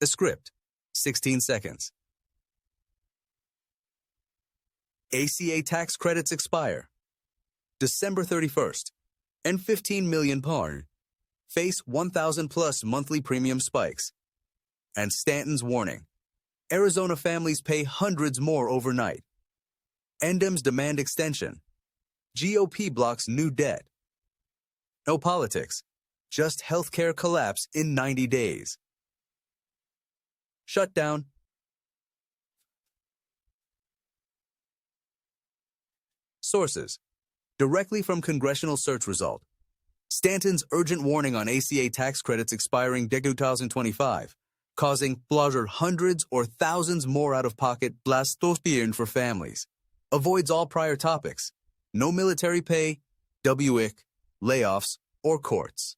A script, 16 seconds. ACA tax credits expire December 31st, and 15 million PAR face 1,000 plus monthly premium spikes. And Stanton's warning: Arizona families pay hundreds more overnight. NDEM's demand extension. GOP blocks new debt. No politics, just healthcare collapse in 90 days. Shutdown. Sources: directly from congressional search result. Stanton's urgent warning on ACA tax credits expiring Dec 2025, causing hundreds or thousands more out-of-pocket blastostien for families. Avoids all prior topics. No military pay, WIC, layoffs, or courts.